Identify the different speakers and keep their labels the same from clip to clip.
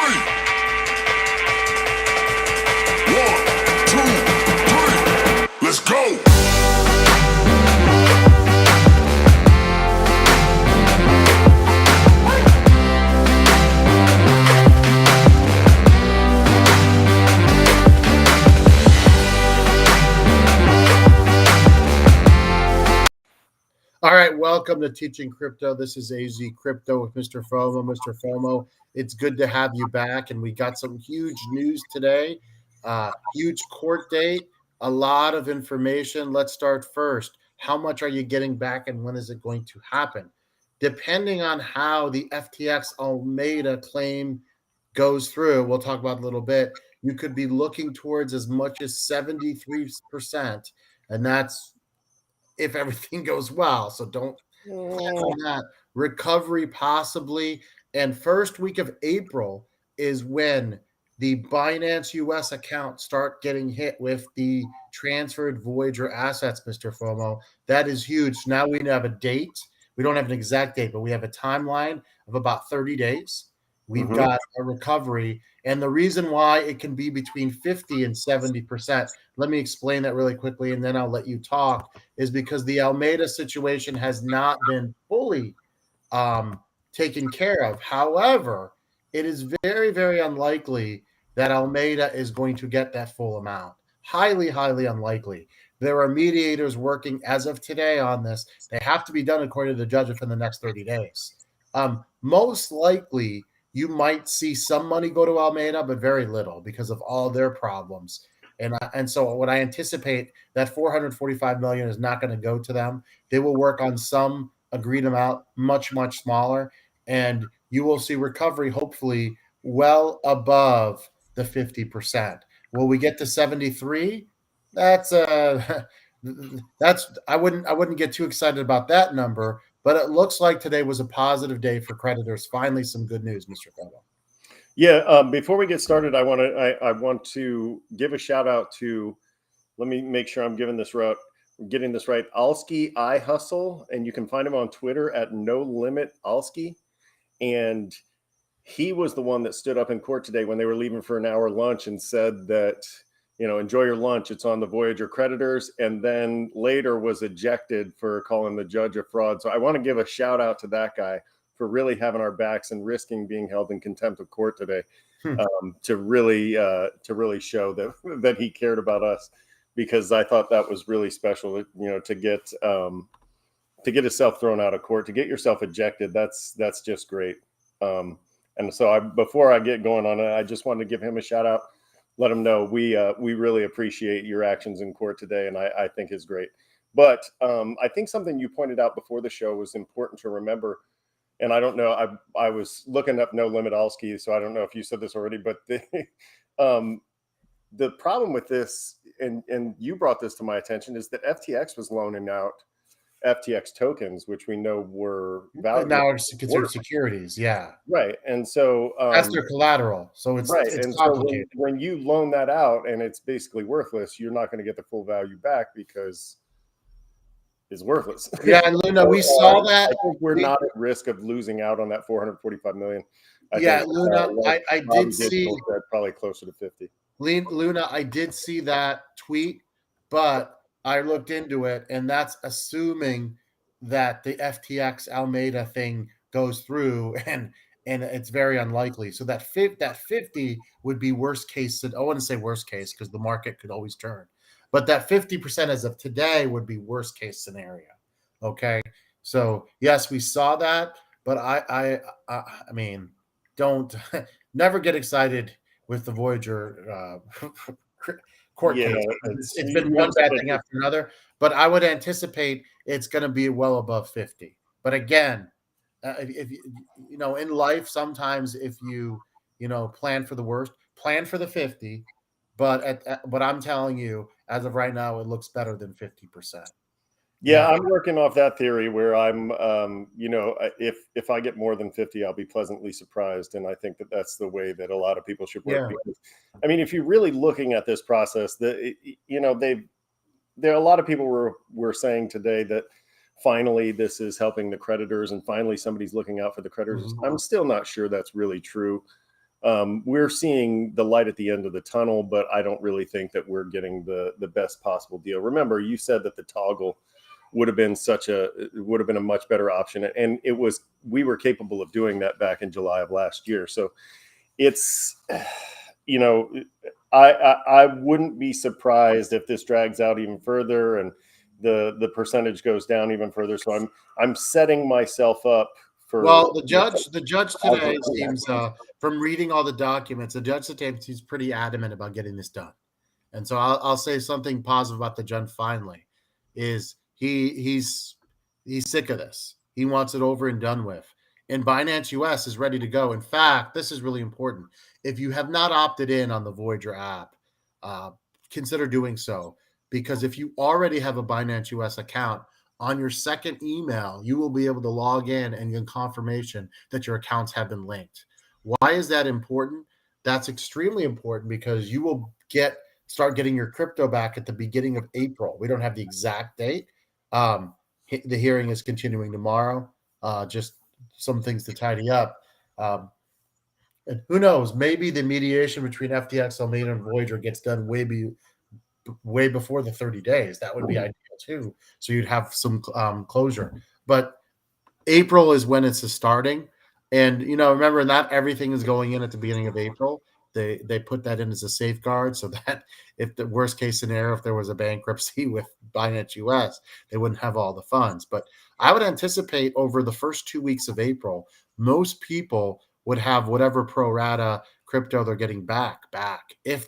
Speaker 1: three. 1, 2, 3. Let's go.
Speaker 2: All right, welcome to Teaching Crypto. This is AZcrypto with MrFOMO. MrFOMO, it's good to have you back, and we got some huge news today. Huge court date, a lot of information. Let's start first. How much are you getting back, and when is it going to happen? Depending on how the FTX Alameda claim goes through, we'll talk about a little bit, you could be looking towards as much as 73%, and that's if everything goes well. So don't plan on that. Recovery possibly. And first week of April is when the Binance US accounts start getting hit with the transferred Voyager assets, MrFOMO. That is huge. Now we have a date. We don't have an exact date, but we have a timeline of about 30 days. We've got a recovery. And the reason why it can be between 50 and 70%, let me explain that really quickly, and then I'll let you talk, is because the Alameda situation has not been fully taken care of. However, it is very, very unlikely that Alameda is going to get that full amount. Highly, highly unlikely. There are mediators working as of today on this. They have to be done according to the judge within the next 30 days. Most likely, you might see some money go to Alameda, but very little because of all their problems. And so what I anticipate, that 445 million is not going to go to them. They will work on some agreed amount, much, much smaller, and you will see recovery hopefully well above the 50%. Will we get to 73? That's I wouldn't get too excited about that number, but it looks like today was a positive day for creditors. Finally, some good news, MrFOMO.
Speaker 3: Yeah. Before we get started, I want to give a shout out to. Let me make sure I'm getting this right. Alski I Hustle, and you can find him on Twitter at No Limit Alski, and he was the one that stood up in court today when they were leaving for an hour lunch and said that, enjoy your lunch. It's on the Voyager creditors, and then later was ejected for calling the judge a fraud. So I want to give a shout out to that guy for really having our backs and risking being held in contempt of court today, to really show that he cared about us, because I thought that was really special. To get yourself thrown out of court, to get yourself ejected, that's just great. And so before I get going on it, I just wanted to give him a shout out, let him know we really appreciate your actions in court today, and I think is great. But I think something you pointed out before the show was important to remember. And I don't know, I was looking up No Limit Alski, so I don't know if you said this already, but the problem with this, and you brought this to my attention, is that FTX was loaning out FTX tokens, which we know were valuable.
Speaker 2: Now it's considered securities, yeah.
Speaker 3: Right. And so
Speaker 2: that's their collateral. So it's
Speaker 3: right.
Speaker 2: It's
Speaker 3: and
Speaker 2: complicated.
Speaker 3: So when you loan that out and it's basically worthless, you're not going to get the full value back because it's worthless.
Speaker 2: Yeah, and Luna, we saw that.
Speaker 3: I think we're not at risk of losing out on that 445 million. I think,
Speaker 2: Luna, I did see
Speaker 3: probably closer to 50.
Speaker 2: Luna, I did see that tweet, but I looked into it, and that's assuming that the FTX Alameda thing goes through, and it's very unlikely. So that 50 would be worst case. I wouldn't say worst case because the market could always turn, but that 50% as of today would be worst case scenario. Okay, so yes, we saw that, but I mean, don't never get excited with the Voyager court case. It's been one bad thing after another, but I would anticipate it's going to be well above 50. But again, if in life, sometimes if you plan for the worst, plan for the 50. But I'm telling you, as of right now, it looks better than 50%.
Speaker 3: Yeah, I'm working off that theory where I'm, if I get more than 50, I'll be pleasantly surprised. And I think that that's the way that a lot of people should work.
Speaker 2: Yeah.
Speaker 3: Because, I mean, if you're really looking at this process, there are a lot of people were saying today that finally this is helping the creditors and finally somebody's looking out for the creditors. I'm still not sure that's really true. we're seeing the light at the end of the tunnel, but I don't really think that we're getting the best possible deal. Remember, you said that the toggle would have been a much better option, and we were capable of doing that back in July of last year. So it's, I wouldn't be surprised if this drags out even further and the percentage goes down even further. So I'm setting myself up for.
Speaker 2: Well, the judge today seems, from reading all the documents, the judge today seems pretty adamant about getting this done. And so I'll say something positive about the judge. Finally, is he's sick of this. He wants it over and done with. And Binance US is ready to go. In fact, this is really important. If you have not opted in on the Voyager app, consider doing so, because if you already have a Binance US account, on your second email, you will be able to log in and get confirmation that your accounts have been linked. Why is that important? That's extremely important because you will start getting your crypto back at the beginning of April. We don't have the exact date. The hearing is continuing tomorrow. Just some things to tidy up. And who knows? Maybe the mediation between FTX, Alameda, and Voyager gets done way before the 30 days. That would be ideal too. So you'd have some closure. But April is when it's starting. And, remember, not everything is going in at the beginning of April. They put that in as a safeguard so that if the worst case scenario, if there was a bankruptcy with Binance US, they wouldn't have all the funds. But I would anticipate over the first 2 weeks of April, most people would have whatever pro rata crypto they're getting back. If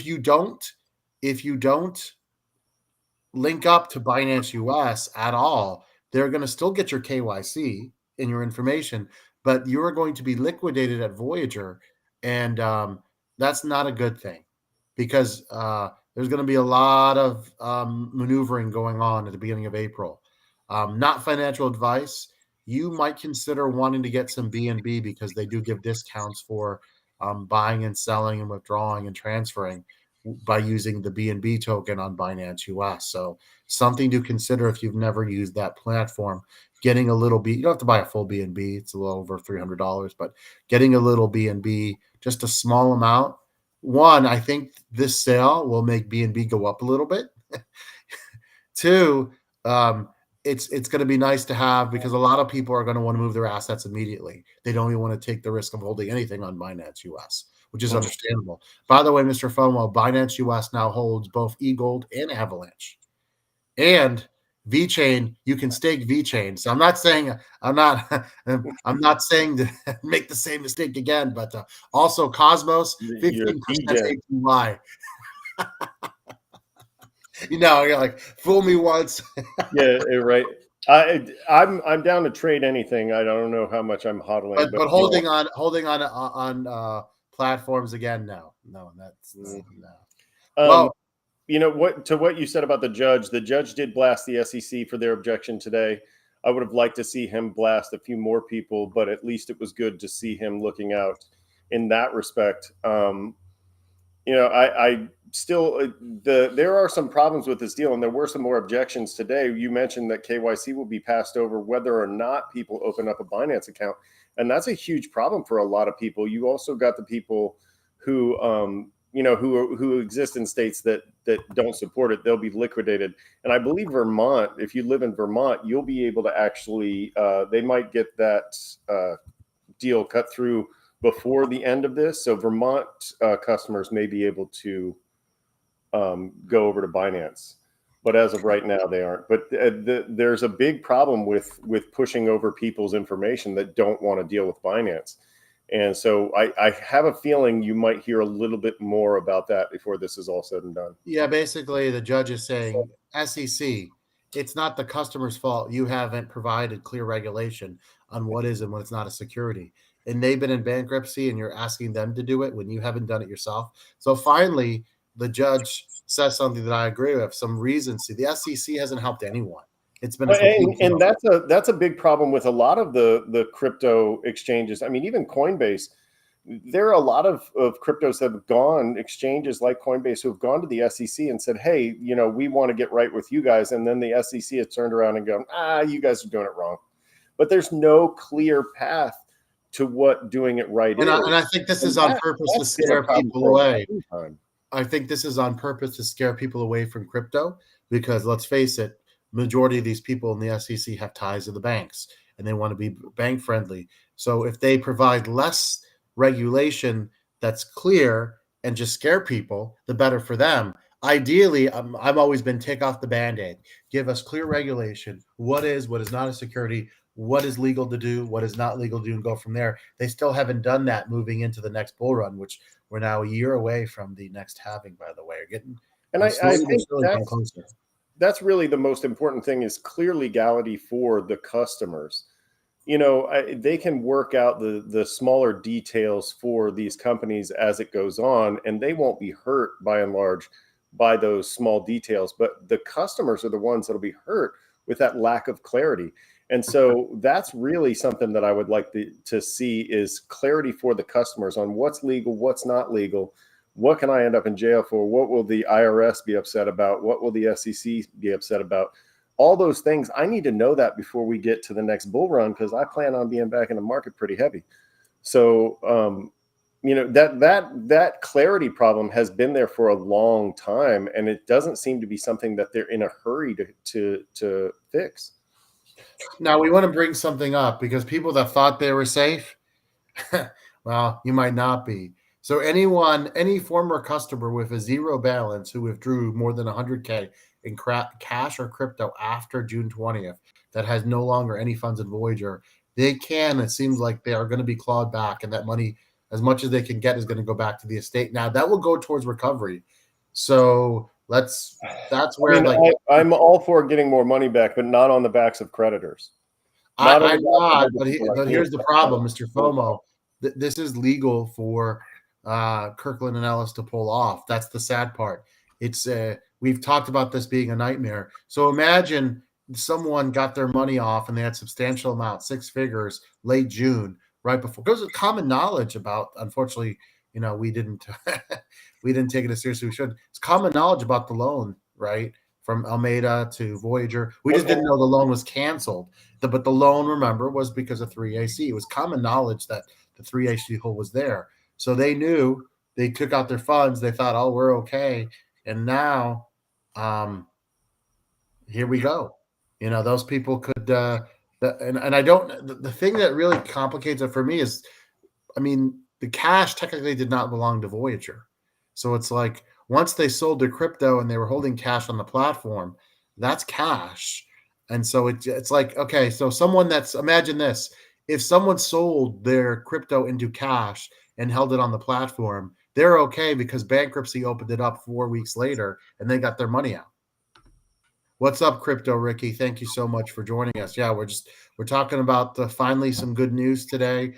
Speaker 2: you don't link up to Binance US at all, they're going to still get your KYC and your information, but you're going to be liquidated at Voyager. And that's not a good thing, because there's going to be a lot of maneuvering going on at the beginning of April. Not financial advice. You might consider wanting to get some BNB because they do give discounts for buying and selling and withdrawing and transferring by using the BNB token on Binance US. So something to consider if you've never used that platform. Getting a little B, you don't have to buy a full BNB. It's a little over $300, but getting a little BNB, just a small amount. One, I think this sale will make BNB go up a little bit. Two, it's going to be nice to have, because a lot of people are going to want to move their assets immediately. They don't even want to take the risk of holding anything on Binance US, which is understandable. By the way, Mr. FOMO, Binance US now holds both eGold and Avalanche. And VeChain, you can stake VeChain. So I'm not saying to make the same mistake again, but also Cosmos, 15% APY. You're like, fool me once.
Speaker 3: Yeah, right. I'm down to trade anything. I don't know how much I'm hodling,
Speaker 2: but holding on platforms again, no, that's no.
Speaker 3: Well, what you said about the judge did blast the SEC for their objection today. I would have liked to see him blast a few more people, but at least it was good to see him looking out in that respect. I still, there are some problems with this deal, and there were some more objections today. You mentioned that KYC will be passed over whether or not people open up a Binance account, and that's a huge problem for a lot of people. You also got the people who who exist in states that don't support it. They'll be liquidated. And I believe Vermont, if you live in Vermont, you'll be able to actually, they might get that deal cut through before the end of this. So Vermont customers may be able to go over to Binance. But as of right now, they aren't. But there's a big problem with pushing over people's information that don't want to deal with Binance. And so I have a feeling you might hear a little bit more about that before this is all said and done.
Speaker 2: Yeah, basically the judge is saying, SEC, it's not the customer's fault. You haven't provided clear regulation on what is and what is not a security. And they've been in bankruptcy and you're asking them to do it when you haven't done it yourself. So finally, the judge says something that I agree with, some recency. The SEC hasn't helped anyone. It's been
Speaker 3: and that's a big problem with a lot of the crypto exchanges. I mean, even Coinbase, there are a lot of cryptos that have gone, exchanges like Coinbase, who have gone to the SEC and said, hey, we want to get right with you guys. And then the SEC has turned around and gone, you guys are doing it wrong. But there's no clear path to what doing it right
Speaker 2: And
Speaker 3: is.
Speaker 2: I think this
Speaker 3: And
Speaker 2: is on purpose to
Speaker 3: that's been a
Speaker 2: scare
Speaker 3: problem
Speaker 2: people
Speaker 3: for a
Speaker 2: away.
Speaker 3: long time.
Speaker 2: I think this is on purpose to scare people away from crypto because let's face it, majority of these people in the SEC have ties to the banks and they want to be bank friendly. So if they provide less regulation that's clear and just scare people, the better for them. Ideally, I've always been take off the band-aid, give us clear regulation. What is not a security? What is legal to do? What is not legal to do, and go from there. They still haven't done that moving into the next bull run, which we're now a year away from the next halving, by the way. We're getting
Speaker 3: And I
Speaker 2: slowly but
Speaker 3: think
Speaker 2: surely getting closer.
Speaker 3: that's really the most important thing is clear legality for the customers. You know, they can work out the smaller details for these companies as it goes on, and they won't be hurt by and large by those small details. But the customers are the ones that'll be hurt with that lack of clarity. And so that's really something that I would like to see is clarity for the customers on what's legal, what's not legal. What can I end up in jail for? What will the IRS be upset about? What will the SEC be upset about? All those things, I need to know that before we get to the next bull run because I plan on being back in the market pretty heavy. So, you know, that clarity problem has been there for a long time, and it doesn't seem to be something that they're in a hurry to fix.
Speaker 2: Now we want to bring something up because people that thought they were safe, well, you might not be. So any former customer with a zero balance who withdrew more than 100K in cash or crypto after June 20th that has no longer any funds in Voyager, it seems like they are going to be clawed back, and that money, as much as they can get, is going to go back to the estate. Now that will go towards recovery. So that's where
Speaker 3: I'm all for getting more money back, but not on the backs of creditors.
Speaker 2: I'm not, but here's the problem, Mr. FOMO. This is legal for Kirkland and Ellis to pull off. That's the sad part. It's we've talked about this being a nightmare. So imagine someone got their money off and they had substantial amount, 6 figures, late June, right before. Because it's common knowledge about. Unfortunately, you know, we didn't we didn't take it as seriously as we should. It's common knowledge about the loan, right? From Alameda to Voyager. We just didn't know the loan was canceled. But the loan, remember, was because of 3AC. It was common knowledge that the 3AC hole was there. So they knew, they took out their funds. They thought, oh, we're okay. And now here we go. You know, those people could and I don't, the thing that really complicates it for me is, I mean, the cash technically did not belong to Voyager. So it's like once they sold their crypto and they were holding cash on the platform, that's cash. And so it's like, okay, so imagine this. If someone sold their crypto into cash and held it on the platform, they're okay because Bankruptcy opened it up 4 weeks later and they got their money out. What's up, Crypto Ricky? Thank you so much for joining us. Yeah, we're talking about finally some good news today,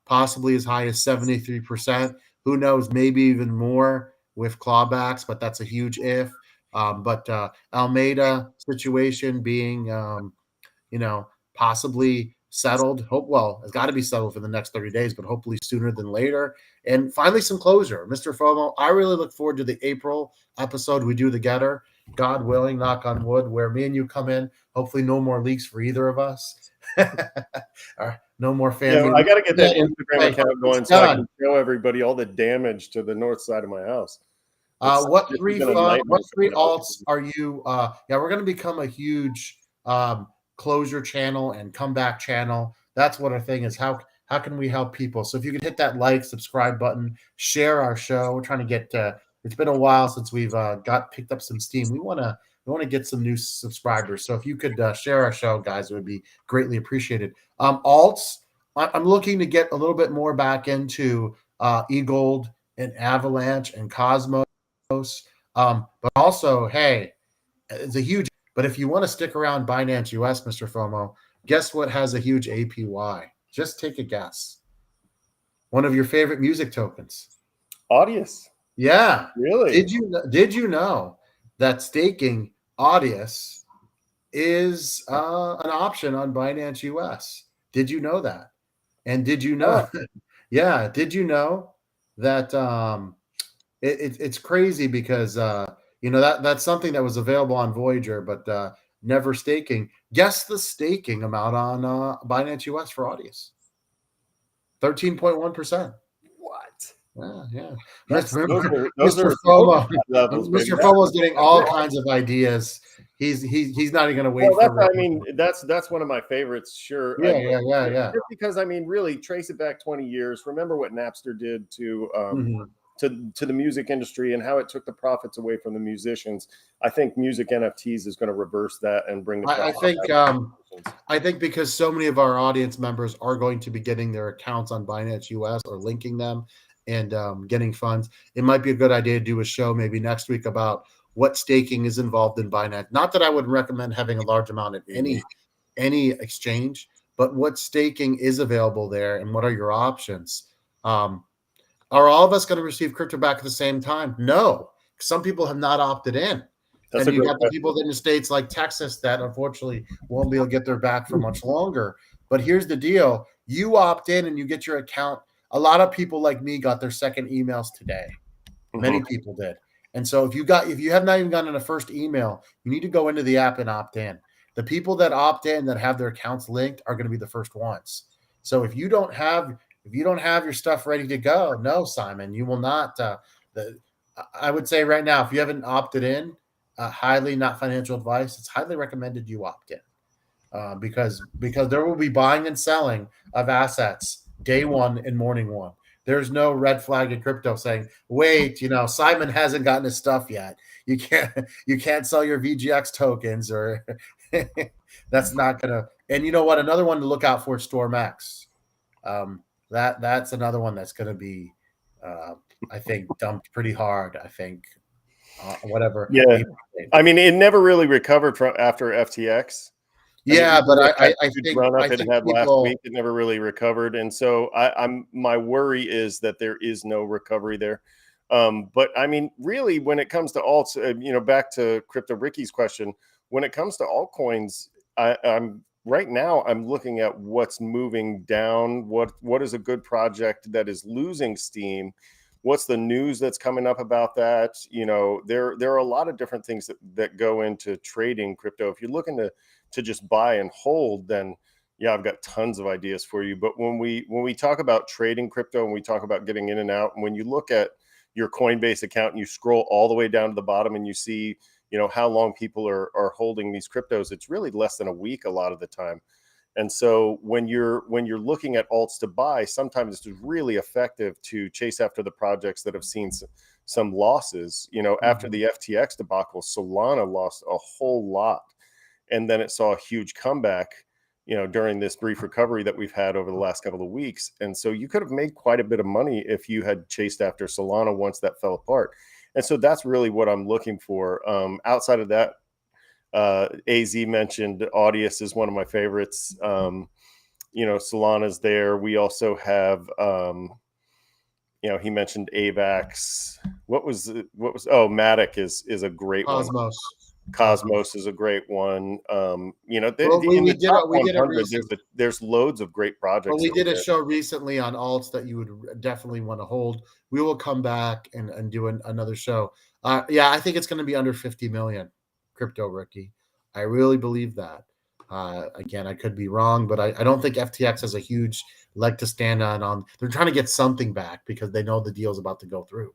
Speaker 2: possibly as high as 73%. Who knows, maybe even more with clawbacks, but that's a huge if. But Alameda situation being, you know, possibly settled. It's got to be settled for the next 30 days, but hopefully sooner than later. And finally, some closure. Mr. FOMO, I really look forward to the April episode we do together. God willing, knock on wood, where me and you come in. Hopefully, no more leaks for either of us. No more family.
Speaker 3: Yeah, I got to get that Instagram account going so I can show everybody all the damage to the north side of my house.
Speaker 2: What three alts are you? Yeah, we're going to become a huge closure channel and comeback channel. That's what our thing is. How can we help people? So if you could hit that like, subscribe button, share our show. We're trying to get. It's been a while since we've picked up some steam. We want to get some new subscribers. So if you could share our show, guys, it would be greatly appreciated. Alts, I'm looking to get a little bit more back into eGold and Avalanche and Cosmos. But also, hey, it's a huge. But if you want to stick around Binance US, Mr. FOMO, guess what has a huge APY? Just take a guess. One of your favorite music tokens.
Speaker 3: Audius.
Speaker 2: Yeah.
Speaker 3: Really?
Speaker 2: Did you know that staking Audius is an option on Binance US? Did you know that? And did you know? Yeah. Did you know that it's crazy because you know that's something that was available on Voyager, but never staking. Guess the staking amount on Binance US for Audius. 13.1%.
Speaker 3: What?
Speaker 2: Yeah.
Speaker 3: Those
Speaker 2: Remember,
Speaker 3: are
Speaker 2: Mr. FOMO.
Speaker 3: levels, baby.
Speaker 2: Mr. FOMO is getting all kinds of ideas. He's not even going to wait
Speaker 3: Well,
Speaker 2: for.
Speaker 3: that's one of my favorites. Sure.
Speaker 2: Yeah.
Speaker 3: Just because really trace it back 20 years. Remember what Napster did to the music industry and how it took the profits away from the musicians. I think music NFTs is going to reverse that and bring the.
Speaker 2: I think because so many of our audience members are going to be getting their accounts on Binance US or linking them and getting funds, it might be a good idea to do a show maybe next week about what staking is involved in Binance. Not that I would recommend having a large amount in any exchange, but what staking is available there and what are your options. Are all of us going to receive crypto back at the same time? No. Some people have not opted in. And you got the people in the states like Texas that unfortunately won't be able to get their back for much longer. But here's the deal. You opt in and you get your account. A lot of people like me got their second emails today. Many people did. And so if you have not even gotten a first email, you need to go into the app and opt in. The people that opt in that have their accounts linked are going to be the first ones. So if you don't have your stuff ready to go, no, Simon, you will not. I would say right now, if you haven't opted in, highly not financial advice, it's highly recommended you opt in because there will be buying and selling of assets day one and morning one. There's no red flag in crypto saying, wait, Simon hasn't gotten his stuff yet. You can't sell your VGX tokens or that's not gonna. And you know what? Another one to look out for is StormX. That's another one that's going to be, I think, dumped pretty hard. I think, whatever.
Speaker 3: Yeah, I mean, it never really recovered from after FTX.
Speaker 2: Yeah, but I think
Speaker 3: run up
Speaker 2: I
Speaker 3: it
Speaker 2: think
Speaker 3: had
Speaker 2: people,
Speaker 3: last week, it never really recovered, and so my worry is that there is no recovery there. But I mean, really, when it comes to alts, back to Crypto Ricky's question, when it comes to altcoins, I'm right now I'm looking at what's moving down, what is a good project that is losing steam, what's the news that's coming up about that. There are a lot of different things that go into trading crypto. If you're looking to just buy and hold, then yeah, I've got tons of ideas for you. But when we talk about trading crypto and we talk about getting in and out, and when you look at your Coinbase account and you scroll all the way down to the bottom and you see how long people are holding these cryptos, it's really less than a week a lot of the time. And so when you're looking at alts to buy, sometimes it's really effective to chase after the projects that have seen some losses. After the FTX debacle, Solana lost a whole lot, and then it saw a huge comeback during this brief recovery that we've had over the last couple of weeks. And so you could have made quite a bit of money if you had chased after Solana once that fell apart. And so that's really what I'm looking for. Outside of that, AZ mentioned Audius is one of my favorites. Solana's there. We also have, he mentioned AVAX. Matic is a great one. Cosmos is a great one. We did a recent. There's loads of great projects.
Speaker 2: Well, we did a show recently on alts that you would definitely want to hold. We will come back and do another show. I think it's going to be under 50 million, Crypto Ricky. I really believe that. Again, I could be wrong, but I don't think FTX has a huge leg to stand on. They're trying to get something back because they know the deal is about to go through.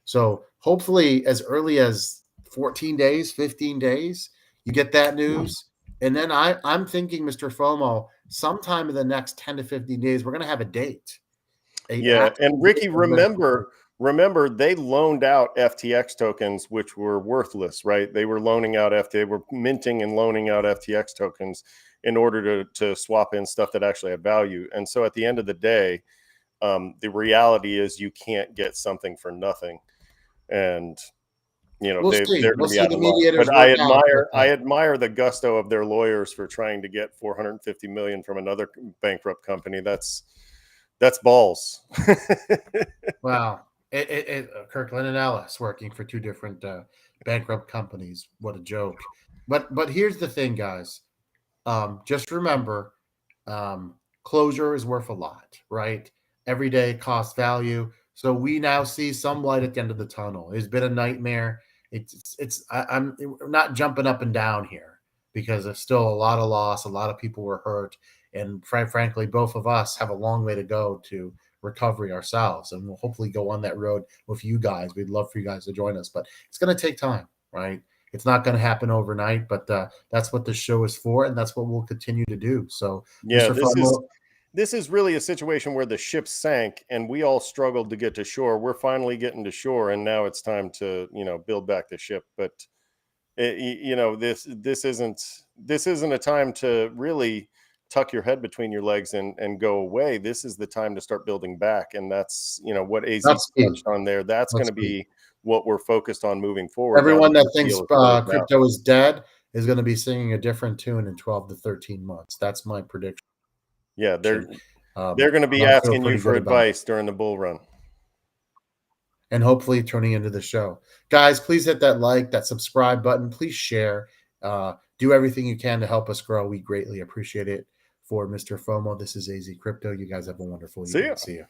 Speaker 2: So hopefully as early as 14 days, 15 days, you get that news. And then I'm thinking, Mr. FOMO, sometime in the next 10 to 15 days, we're going to have a date.
Speaker 3: And Ricky, remember, they loaned out FTX tokens, which were worthless, right? They were they were minting and loaning out FTX tokens in order to swap in stuff that actually had value. And so at the end of the day, the reality is you can't get something for nothing. And they're going to be out of luck. But I admire the gusto of their lawyers for trying to get $450 million from another bankrupt company. That's balls.
Speaker 2: Wow. Kirkland Ellis working for two different bankrupt companies. What a joke. But here's the thing, guys. Just remember, closure is worth a lot, right? Every day costs value. So we now see some light at the end of the tunnel. It's been a nightmare. I'm not jumping up and down here because there's still a lot of loss. A lot of people were hurt. And frankly, both of us have a long way to go to recovery ourselves, and we'll hopefully go on that road with you guys. We'd love for you guys to join us, but it's going to take time, right? It's not going to happen overnight, but that's what this show is for, and that's what we'll continue to do. So,
Speaker 3: Yeah,
Speaker 2: Mr. FOMO,
Speaker 3: this is really a situation where the ship sank and we all struggled to get to shore. We're finally getting to shore, and now it's time to, build back the ship. But this isn't a time to really tuck your head between your legs and go away. This is the time to start building back, and that's what AZ touched on there. That's going to be what we're focused on moving forward.
Speaker 2: Everyone that thinks crypto is dead is going to be singing a different tune in 12 to 13 months. That's my prediction.
Speaker 3: Yeah, they're going to be asking you for advice during the bull run.
Speaker 2: And hopefully tuning into the show. Guys, please hit that like, that subscribe button. Please share. Do everything you can to help us grow. We greatly appreciate it. For Mr. FOMO, this is AZ Crypto. You guys have a wonderful evening.
Speaker 3: See ya.